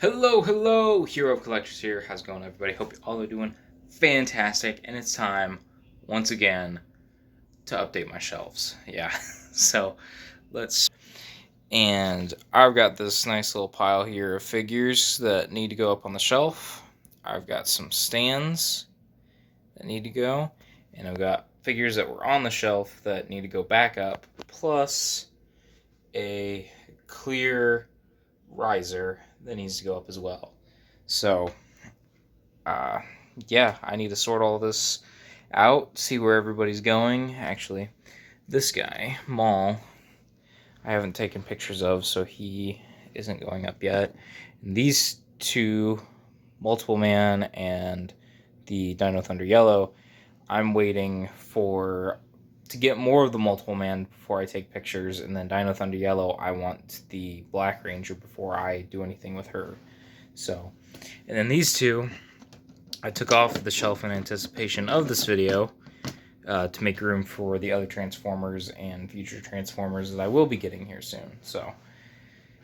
Hello, Hero of Collectors here. How's it going, everybody? Hope you all are doing fantastic, and it's time, once again, to update my shelves. Yeah, so let's... And I've got this nice little pile here of figures that need to go up on the shelf. I've got some stands that need to go, and I've got figures that were on the shelf that need to go back up, plus a clear riser that needs to go up as well. So, yeah, I need to sort all this out, see where everybody's going. Actually, this guy, Maul, I haven't taken pictures of, so he isn't going up yet. And these two, Multiple Man and the Dino Thunder Yellow, I'm waiting to get more of the Multiple Man before I take pictures, and then Dino Thunder Yellow, I want the Black Ranger before I do anything with her. So, and then these two, I took off the shelf in anticipation of this video to make room for the other Transformers and future Transformers that I will be getting here soon. So,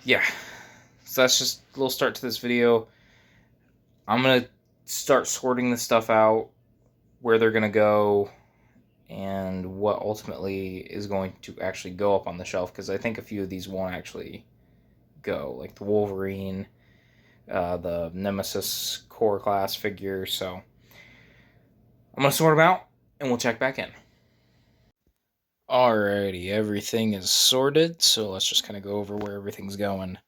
yeah. So that's just a little start to this video. I'm going to start sorting this stuff out, where they're going to go, and what ultimately is going to actually go up on the shelf, because I think a few of these won't actually go, like the Wolverine, the Nemesis core class figure. So I'm going to sort them out, and we'll check back in. Alrighty, everything is sorted, so let's just kind of go over where everything's going.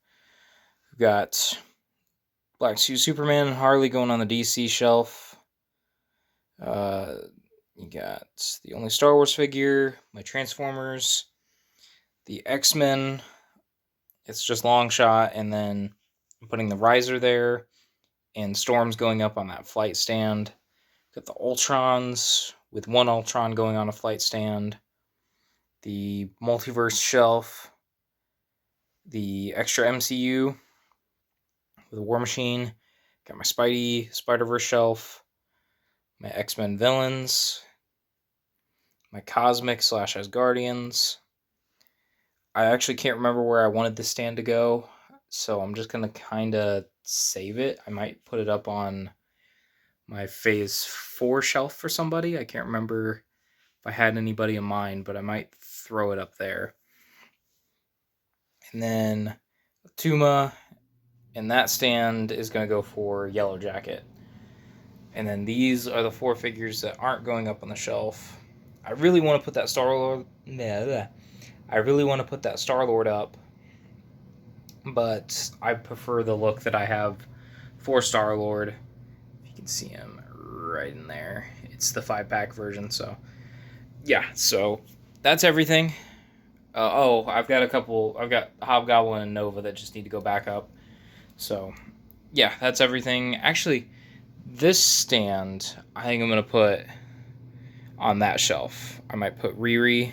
We've got Black Suit Superman and Harley going on the DC shelf. You got the only Star Wars figure, my Transformers, the XMen, it's just long shot, and then I'm putting the riser there, and Storm's going up on that flight stand. Got the Ultrons, with one Ultron going on a flight stand, the Multiverse shelf, the extra MCU with a War Machine, got my Spiderverse shelf, my X-Men villains, my Cosmic / Asgardians. I actually can't remember where I wanted the stand to go, so I'm just going to kind of save it. I might put it up on my Phase 4 shelf for somebody. I can't remember if I had anybody in mind, but I might throw it up there. And then Tuma, and that stand is going to go for Yellow Jacket. And then these are the 4 figures that aren't going up on the shelf. I really want to put that Star-Lord... I really want to put that Star-Lord up, but I prefer the look that I have for Star-Lord. If you can see him right in there. It's the 5-pack version, so... Yeah, so that's everything. I've got Hobgoblin and Nova that just need to go back up. So, yeah, that's everything. Actually, this stand, I think I'm going to put on that shelf. I might put Riri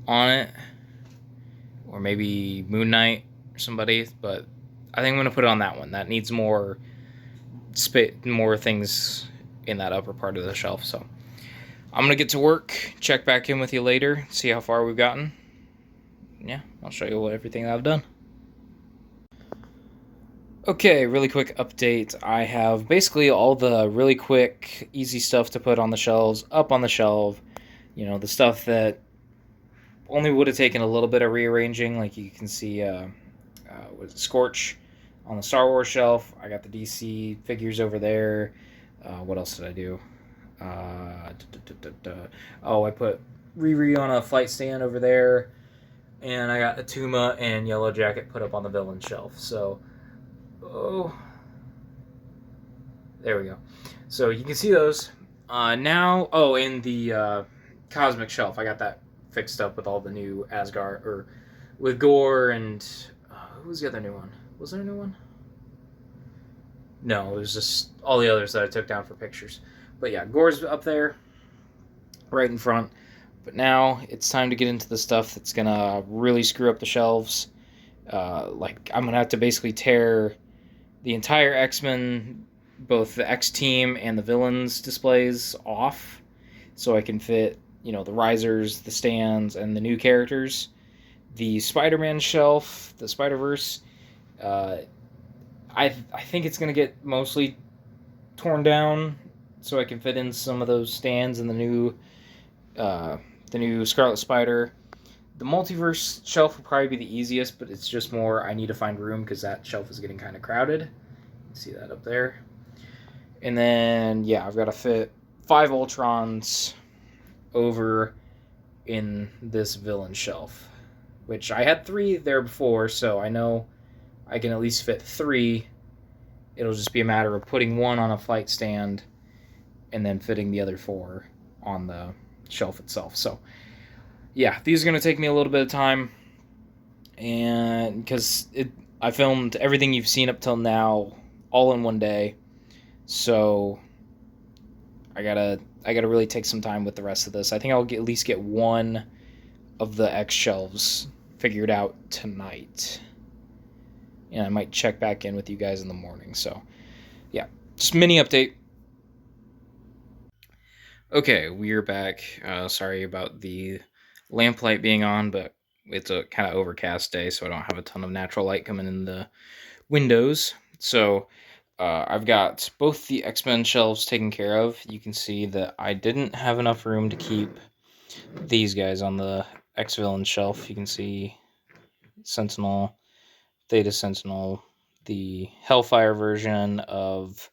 on it, or maybe Moon Knight or somebody, but I think I'm going to put it on that one. That needs more things in that upper part of the shelf, so I'm going to get to work, check back in with you later, see how far we've gotten. Yeah, I'll show you everything that I've done. Okay, really quick update. I have basically all the really quick, easy stuff to put on the shelves, up on the shelf. You know, the stuff that only would have taken a little bit of rearranging. Like you can see, with Scorch on the Star Wars shelf. I got the DC figures over there. What else did I do? I put Riri on a flight stand over there. And I got Atuma and Yellow Jacket put up on the villain shelf. So... there we go. So you can see those. Now, in the Cosmic shelf, I got that fixed up with all the new Asgard, or with Gore and... who was the other new one? Was there a new one? No, it was just all the others that I took down for pictures. But yeah, Gore's up there, right in front. But now it's time to get into the stuff that's going to really screw up the shelves. Like, I'm going to have to basically tear the entire X-Men, both the X-Team and the villains displays off, so I can fit, you know, the risers, the stands, and the new characters. The Spider-Man shelf, the Spiderverse, I think it's gonna get mostly torn down so I can fit in some of those stands and uh, the new Scarlet Spider. The multiverse shelf will probably be the easiest, but it's just more I need to find room because that shelf is getting kind of crowded. See that up there? And then yeah, I've got to fit 5 Ultrons over in this villain shelf, which I had 3 there before, so I know I can at least fit 3. It'll just be a matter of putting 1 on a flight stand and then fitting the other 4 on the shelf itself. So yeah, these are going to take me a little bit of time, and because I filmed everything you've seen up till now all in one day, so I gotta really take some time with the rest of this. I think I'll at least get 1 of the X shelves figured out tonight, and I might check back in with you guys in the morning. So yeah, just mini update. Okay, we're back. Sorry about the lamplight being on, but it's a kind of overcast day, so I don't have a ton of natural light coming in the windows. So I've got both the X-Men shelves taken care of. You can see that I didn't have enough room to keep these guys on the X-Villain shelf. You can see Sentinel, Theta Sentinel, the Hellfire version of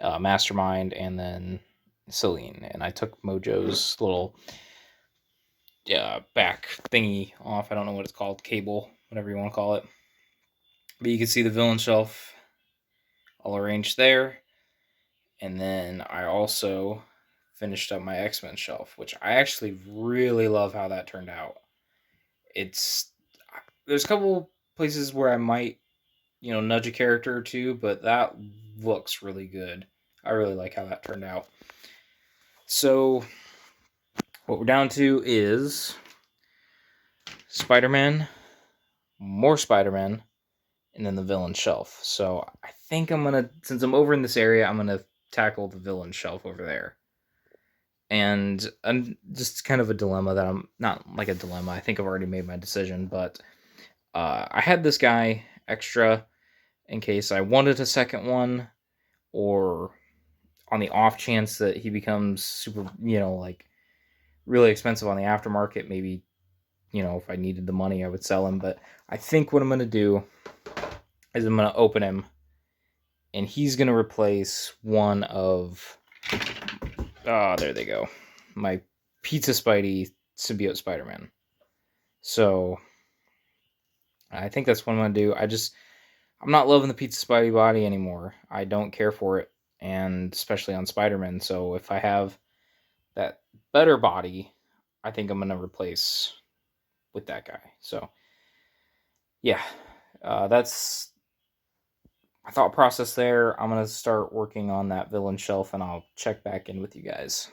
Mastermind, and then Selene. And I took Mojo's little back thingy off. I don't know what it's called, cable, whatever you want to call it. But you can see the villain shelf all arranged there. And then I also finished up my X-Men shelf, which I actually really love how that turned out. There's a couple places where I might, nudge a character or two, but that looks really good. I really like how that turned out. So what we're down to is Spider-Man, more Spider-Man, and then the villain shelf. So I think since I'm over in this area, I'm gonna tackle the villain shelf over there. And I'm just kind of a dilemma that I'm not like a dilemma. I think I've already made my decision, but I had this guy extra in case I wanted a second one, or on the off chance that he becomes super, like really expensive on the aftermarket. Maybe, if I needed the money, I would sell him. But I think what I'm going to do is I'm going to open him, and he's going to replace one of, there they go, my Pizza Spidey symbiote Spider-Man. So I think that's what I'm going to do. I'm not loving the Pizza Spidey body anymore. I don't care for it, and especially on Spider-Man. So if I have that better body, I think I'm going to replace with that guy. So yeah, that's my thought process there. I'm going to start working on that villain shelf, and I'll check back in with you guys.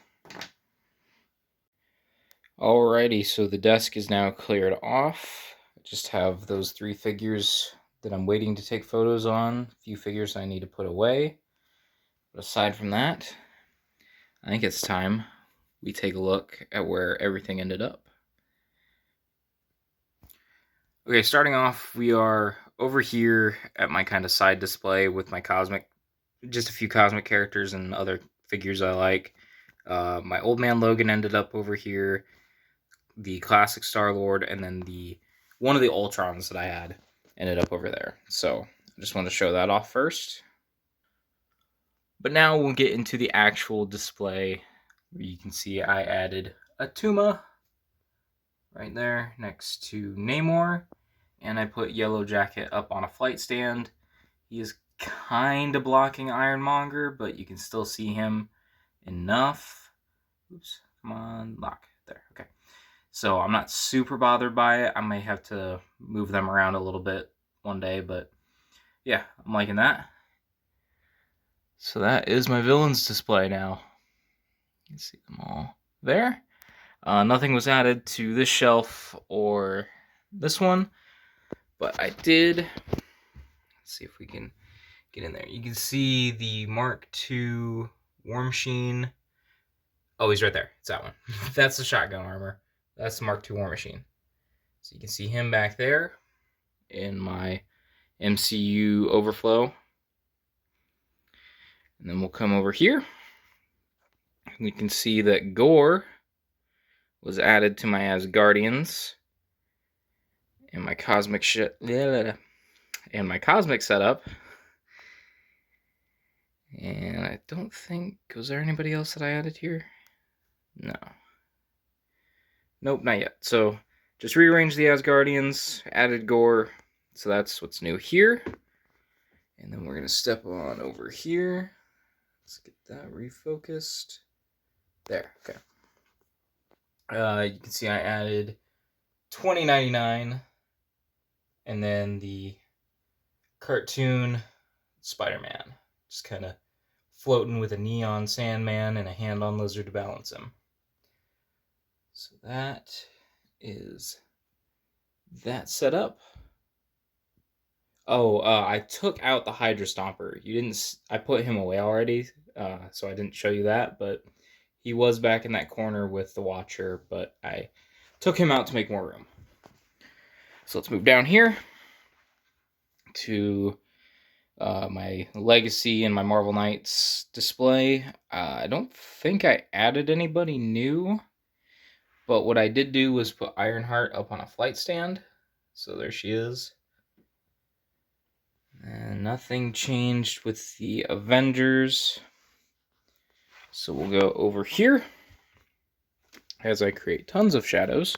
Alrighty, so the desk is now cleared off. I just have those 3 figures that I'm waiting to take photos on. A few figures I need to put away. But aside from that, I think it's time we take a look at where everything ended up. Okay, starting off, we are over here at my kind of side display with my just a few cosmic characters and other figures I like. My Old Man Logan ended up over here, the classic Star-Lord, and then one of the Ultrons that I had ended up over there. So I just want to show that off first. But now we'll get into the actual display. You can see I added a Tuma right there next to Namor, and I put Yellow Jacket up on a flight stand. He is kind of blocking Ironmonger, but you can still see him enough. Oops, come on, lock. There, okay. So I'm not super bothered by it. I may have to move them around a little bit one day, but yeah, I'm liking that. So that is my villains display now. You can see them all there. Nothing was added to this shelf or this one, but I did. Let's see if we can get in there. You can see the Mark II War Machine. Oh, he's right there. It's that one. That's the shotgun armor. That's the Mark II War Machine. So you can see him back there in my MCU overflow. And then we'll come over here. We can see that Gore was added to my Asgardians. And my cosmic and my cosmic setup. And I don't think, was there anybody else that I added here? No. Nope, not yet. So just rearranged the Asgardians, added Gore. So that's what's new here. And then we're going to step on over here. Let's get that refocused. There, okay. You can see I added 2099 and then the cartoon Spider-Man. Just kind of floating with a neon Sandman and a hand-on lizard to balance him. So that is that set up. Oh, I took out the Hydra Stomper. I put him away already, so I didn't show you that, but he was back in that corner with the Watcher, but I took him out to make more room. So let's move down here to my Legacy and my Marvel Knights display. I don't think I added anybody new, but what I did do was put Ironheart up on a flight stand. So there she is. And nothing changed with the Avengers. So we'll go over here as I create tons of shadows.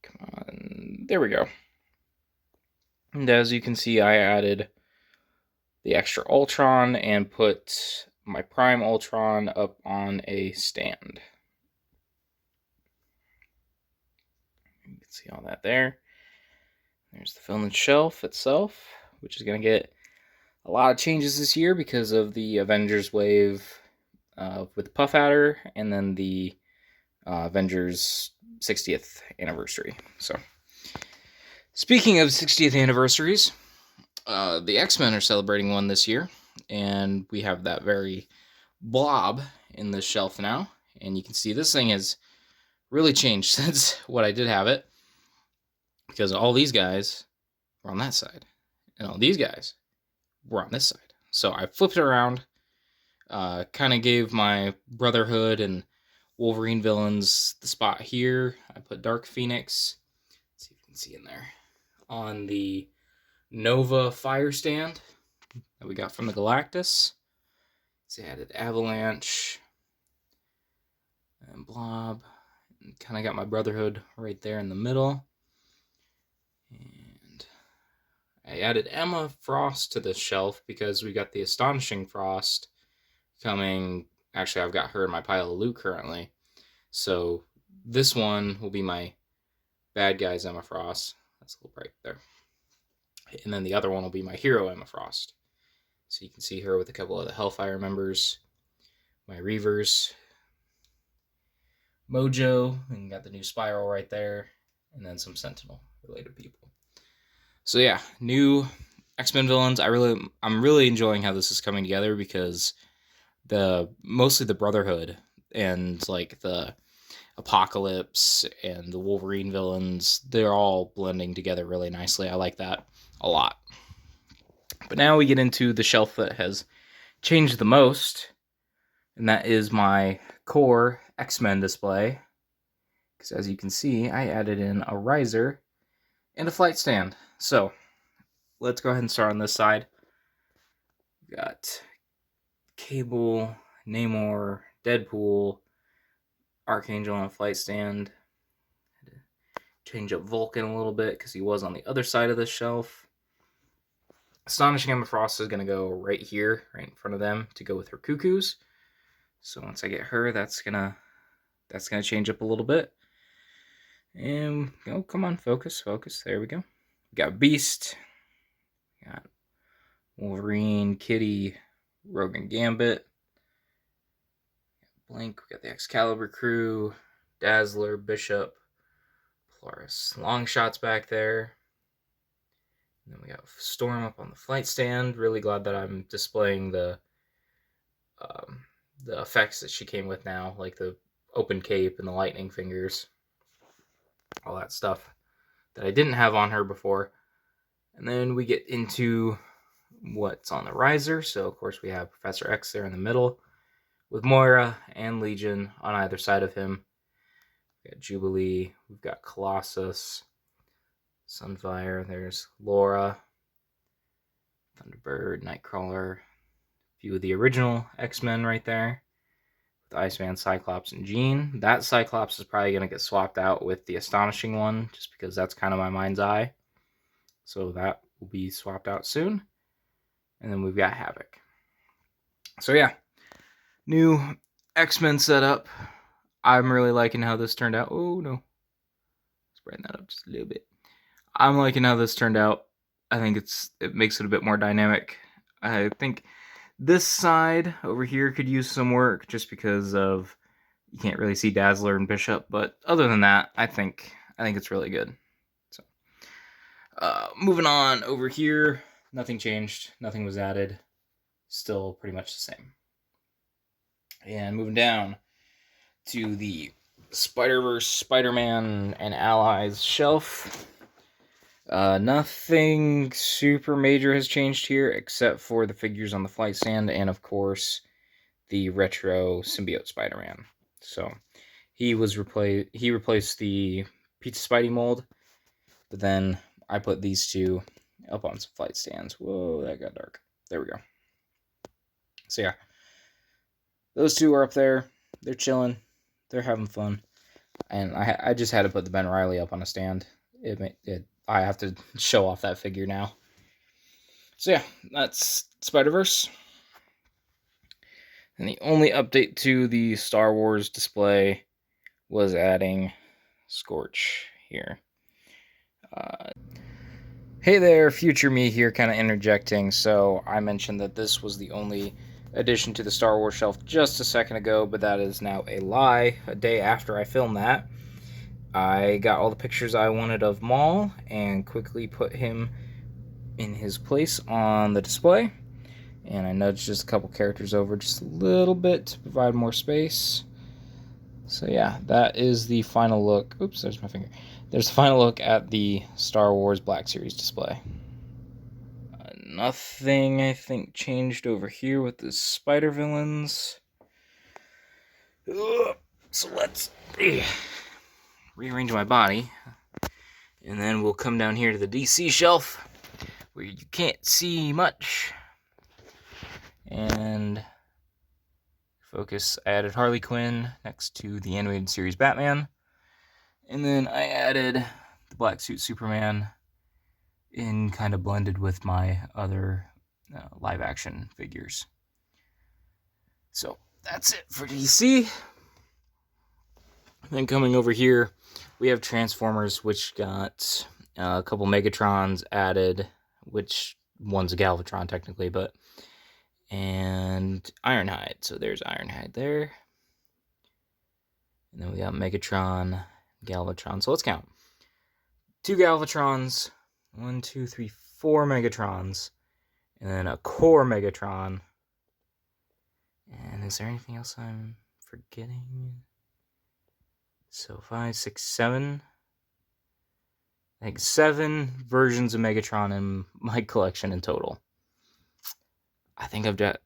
Come on, there we go. And as you can see, I added the extra Ultron and put my Prime Ultron up on a stand. You can see all that there. There's the villain shelf itself, which is going to get a lot of changes this year because of the Avengers wave with Puff Adder and then the Avengers 60th anniversary. So, speaking of 60th anniversaries, the X-Men are celebrating one this year, and we have that very blob in the shelf now. And you can see this thing has really changed since what I did have it, because all these guys were on that side, and all these guys were on this side. So I flipped it around, kind of gave my Brotherhood and Wolverine villains the spot here. I put Dark Phoenix, let's see if you can see in there, on the Nova fire stand that we got from the Galactus. So I added Avalanche and Blob. Kind of got my Brotherhood right there in the middle. And I added Emma Frost to this shelf because we got the Astonishing Frost coming. Actually, I've got her in my pile of loot currently. So this one will be my bad guy's Emma Frost. That's a little bright there. And then the other one will be my hero Emma Frost. So you can see her with a couple of the Hellfire members. My Reavers. Mojo, and got the new Spiral right there. And then some Sentinel related people. So yeah, new X-Men villains. I'm really enjoying how this is coming together because mostly the Brotherhood and like the Apocalypse and the Wolverine villains, they're all blending together really nicely. I like that a lot. But now we get into the shelf that has changed the most, and that is my core X-Men display. Because as you can see, I added in a riser and a flight stand. So let's go ahead and start on this side. We've got Cable, Namor, Deadpool, Archangel on a flight stand. Had to change up Vulcan a little bit because he was on the other side of the shelf. Astonishing Emma Frost is going to go right here, right in front of them, to go with her cuckoos. So once I get her, that's gonna change up a little bit. And oh, come on, focus. There we go. We got Beast, we got Wolverine, Kitty, Rogue and Gambit, Blink. We got the Excalibur crew, Dazzler, Bishop, Polaris, Longshots back there. And then we got Storm up on the flight stand. Really glad that I'm displaying the effects that she came with now, like the open cape and the lightning fingers, all that stuff that I didn't have on her before. And then we get into what's on the riser. So, of course, we have Professor X there in the middle with Moira and Legion on either side of him. We've got Jubilee, we've got Colossus, Sunfire, there's Laura, Thunderbird, Nightcrawler, a few of the original X-Men right there, with Iceman, Cyclops, and Jean. That Cyclops is probably going to get swapped out with the Astonishing one, just because that's kind of my mind's eye. So that will be swapped out soon. And then we've got Havoc. So yeah, new X-Men setup. I'm really liking how this turned out. Oh no, let's brighten that up just a little bit. I'm liking how this turned out. I think it makes it a bit more dynamic. I think this side over here could use some work just because of you can't really see Dazzler and Bishop, but other than that, I think it's really good. So, moving on over here, nothing changed, nothing was added, still pretty much the same. And moving down to the Spiderverse, Spider-Man, and Allies shelf. Nothing super major has changed here except for the figures on the flight stand and, of course, the retro symbiote Spider-Man. So he replaced the Pizza Spidey mold, but then I put these two up on some flight stands. Whoa, that got dark. There we go. So yeah, those two are up there. They're chilling. They're having fun. And I just had to put the Ben Reilly up on a stand. I have to show off that figure now. So yeah, that's Spiderverse. And the only update to the Star Wars display was adding Scorch here. Hey there, future me here, kind of interjecting. So I mentioned that this was the only addition to the Star Wars shelf just a second ago, but that is now a lie. A day after I filmed that, I got all the pictures I wanted of Maul and quickly put him in his place on the display. And I nudged just a couple characters over just a little bit to provide more space. So yeah, that is the final look. Oops, there's my finger. There's the final look at the Star Wars Black Series display. Nothing, I think, changed over here with the Spider Villains. So let's rearrange my body. And then we'll come down here to the DC shelf, where you can't see much. And focus, I added Harley Quinn next to the animated series Batman. And then I added the black suit Superman in kind of blended with my other live action figures. So that's it for DC. Then coming over here, we have Transformers, which got a couple Megatrons added, which one's a Galvatron technically, but and Ironhide. So there's Ironhide there. And then we got Megatron, Galvatron. So let's count. 2 Galvatrons, 1, 2, 3, 4 Megatrons, and then a core Megatron. And is there anything else I'm forgetting? So 5, 6, 7. I think 7 versions of Megatron in my collection in total. I think I've got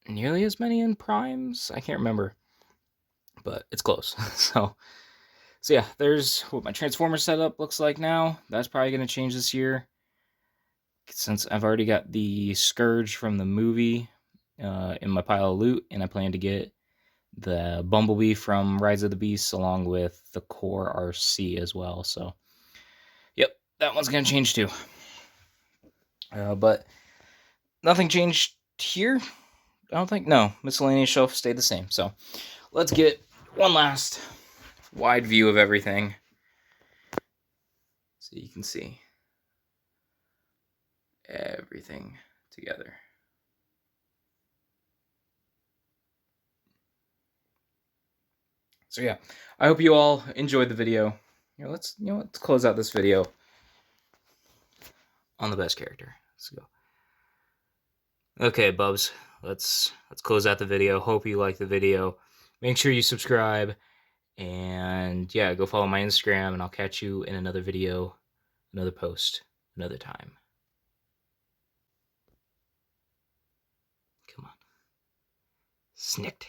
nearly as many in Primes. I can't remember, but it's close. So yeah, there's what my Transformer setup looks like now. That's probably going to change this year, since I've already got the Scourge from the movie in my pile of loot, and I plan to get the Bumblebee from Rise of the Beasts along with the Core RC as well. So, yep, that one's going to change too. But nothing changed here, I don't think. No, miscellaneous shelf stayed the same. So let's get one last wide view of everything so you can see everything together. So yeah, I hope you all enjoyed the video. Let's close out this video on the best character. Let's go. Okay, Bubs, let's close out the video. Hope you liked the video. Make sure you subscribe, and yeah, go follow my Instagram, and I'll catch you in another video, another post, another time. Snicked.